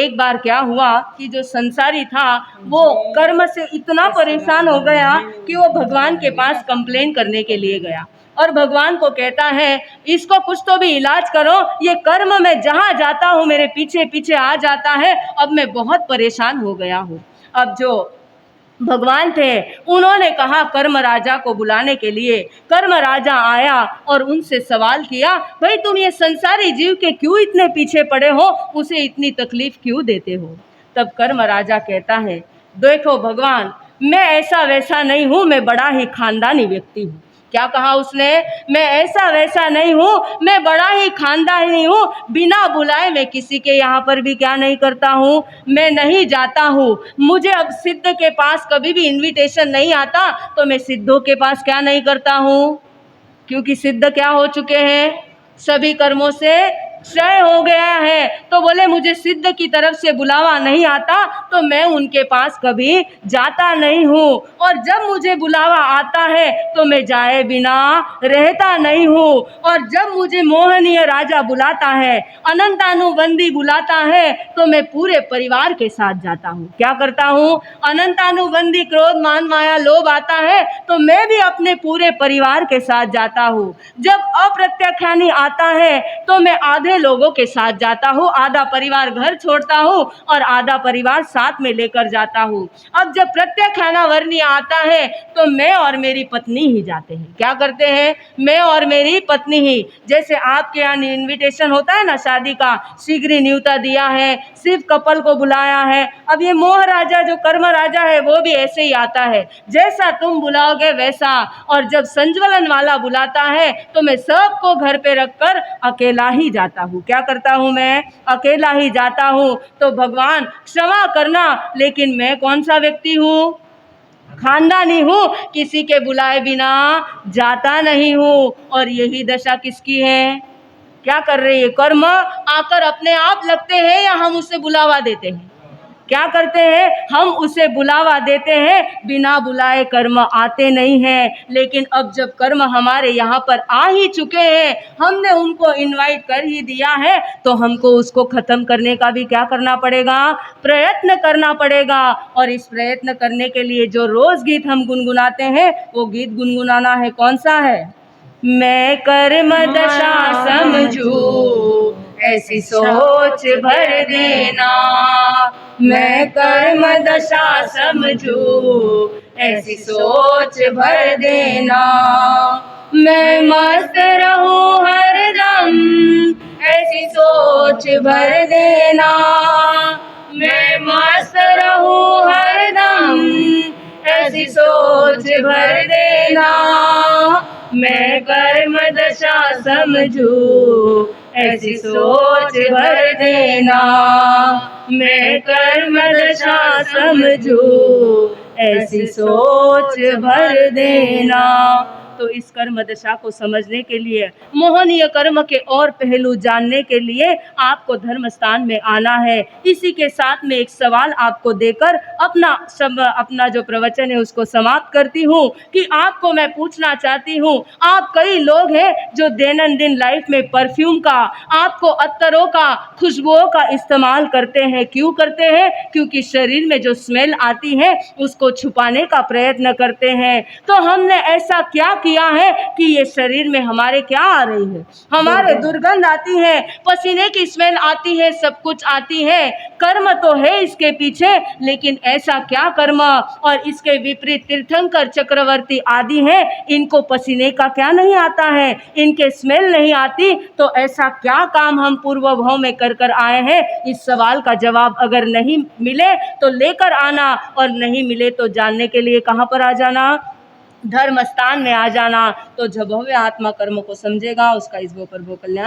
एक बार क्या हुआ कि जो संसारी था वो कर्म से इतना परेशान हो गया कि वो भगवान के पास कंप्लेन करने के लिए गया और भगवान को कहता है इसको कुछ तो भी इलाज करो, ये कर्म मैं जहाँ जाता हूँ मेरे पीछे पीछे आ जाता है, अब मैं बहुत परेशान हो गया हूँ। अब जो भगवान थे उन्होंने कहा कर्म राजा को बुलाने के लिए। कर्म राजा आया और उनसे सवाल किया, भाई तुम ये संसारी जीव के क्यों इतने पीछे पड़े हो, उसे इतनी तकलीफ क्यों देते हो। तब कर्म राजा कहता है, देखो भगवान, मैं ऐसा वैसा नहीं हूँ, मैं बड़ा ही खानदानी व्यक्ति हूँ। क्या कहा उसने, मैं ऐसा वैसा नहीं हूँ, मैं बड़ा ही खानदानी हूँ, बिना बुलाए मैं किसी के यहाँ पर भी क्या नहीं करता हूँ, मैं नहीं जाता हूँ। मुझे अब सिद्ध के पास कभी भी इनविटेशन नहीं आता तो मैं सिद्धों के पास क्या नहीं करता हूँ, क्योंकि सिद्ध क्या हो चुके हैं, सभी कर्मों से क्षय हो गया है। तो बोले मुझे सिद्ध की तरफ से बुलावा नहीं आता तो मैं उनके पास कभी जाता नहीं हूँ, और जब मुझे बुलावा आता है तो मैं जाए बिना रहता नहीं हूँ। और जब मुझे मोहनीय राजा बुलाता है, अनंतानुबंदी बुलाता है तो मैं पूरे परिवार के साथ जाता हूँ। क्या करता हूँ, अनंतानुबंदी क्रोध मान माया लोभ आता है तो मैं भी अपने पूरे परिवार के साथ जाता हूँ। जब अप्रत्यक्षानी आता है तो मैं आधे लोगों के साथ जाता हूँ, आधा परिवार घर छोड़ता हूँ और आधा परिवार साथ में लेकर जाता हूँ। अब जब प्रत्यक्षाना वर्णीय आता है तो मैं और मेरी पत्नी ही जाते हैं। क्या करते हैं, मैं और मेरी पत्नी ही। जैसे आपके यहाँ इनविटेशन होता है ना शादी का, शीघ्र न्योता दिया है, सिर्फ कपल को बुलाया है। अब ये मोह राजा जो कर्म राजा है वो भी ऐसे ही आता है, जैसा तुम बुलाओगे वैसा। और जब संज्वलन वाला बुलाता है तो मैं सबको घर पे रखकर अकेला ही जाता हूँ। क्या करता हूँ, मैं अकेला ही जाता हूँ। तो भगवान क्षमा करना, लेकिन मैं कौन सा व्यक्ति हूँ, खानदानी हूँ, किसी के बुलाए बिना जाता नहीं हूँ। और यही दशा किसकी है, क्या कर रही है, कर्म आकर अपने आप लगते हैं या हम उसे बुलावा देते हैं। क्या करते हैं, हम उसे बुलावा देते हैं, बिना बुलाए कर्म आते नहीं हैं। लेकिन अब जब कर्म हमारे यहाँ पर आ ही चुके हैं, हमने उनको इनवाइट कर ही दिया है, तो हमको उसको ख़त्म करने का भी क्या करना पड़ेगा, प्रयत्न करना पड़ेगा। और इस प्रयत्न करने के लिए जो रोज़ गीत हम गुनगुनाते हैं वो गीत गुनगुनाना है, कौन सा है, मैं कर्म दशा समझूं ऐसी सोच भर देना, मैं कर्म दशा समझूं ऐसी सोच भर देना, मैं मस्त रहूं हरदम ऐसी सोच भर देना, मैं मस्त रहूं हरदम ऐसी सोच भर देना, मैं कर्म दशा समझूं ऐसी सोच भर देना, मैं कर्म दशा समझूं ऐसी सोच भर देना। तो इस कर्म दशा को समझने के लिए, मोहनीय कर्म के और पहलू जानने के लिए आपको धर्म स्थान में आना है। इसी के साथ में एक सवाल आपको देकर अपना जो प्रवचन है उसको समाप्त करती हूँ कि आपको मैं पूछना चाहती हूँ, आप कई लोग हैं जो दैनंदिन लाइफ में परफ्यूम का, आपको अत्तरों का, खुशबुओं का इस्तेमाल करते हैं। क्यों करते हैं, क्योंकि शरीर में जो स्मेल आती है उसको छुपाने का प्रयत्न करते हैं। तो हमने ऐसा क्या किया है कि ये शरीर में हमारे क्या आ रही है, हमारे दुर्गंध आती है, पसीने की स्मेल आती है, सब कुछ आती है। कर्म तो है इसके पीछे, लेकिन ऐसा क्या कर्म, और इसके विपरीत तीर्थंकर चक्रवर्ती आदि हैं, इनको पसीने का क्या नहीं आता है, इनके स्मेल नहीं आती। तो ऐसा क्या काम हम पूर्व भाव में कर आए हैं, इस सवाल का जवाब अगर नहीं मिले तो लेकर आना, और नहीं मिले तो जानने के लिए कहाँ पर आ जाना, धर्म स्थान में आ जाना। तो जब भव्य आत्मा कर्म को समझेगा उसका इस वो पर वो कल्याण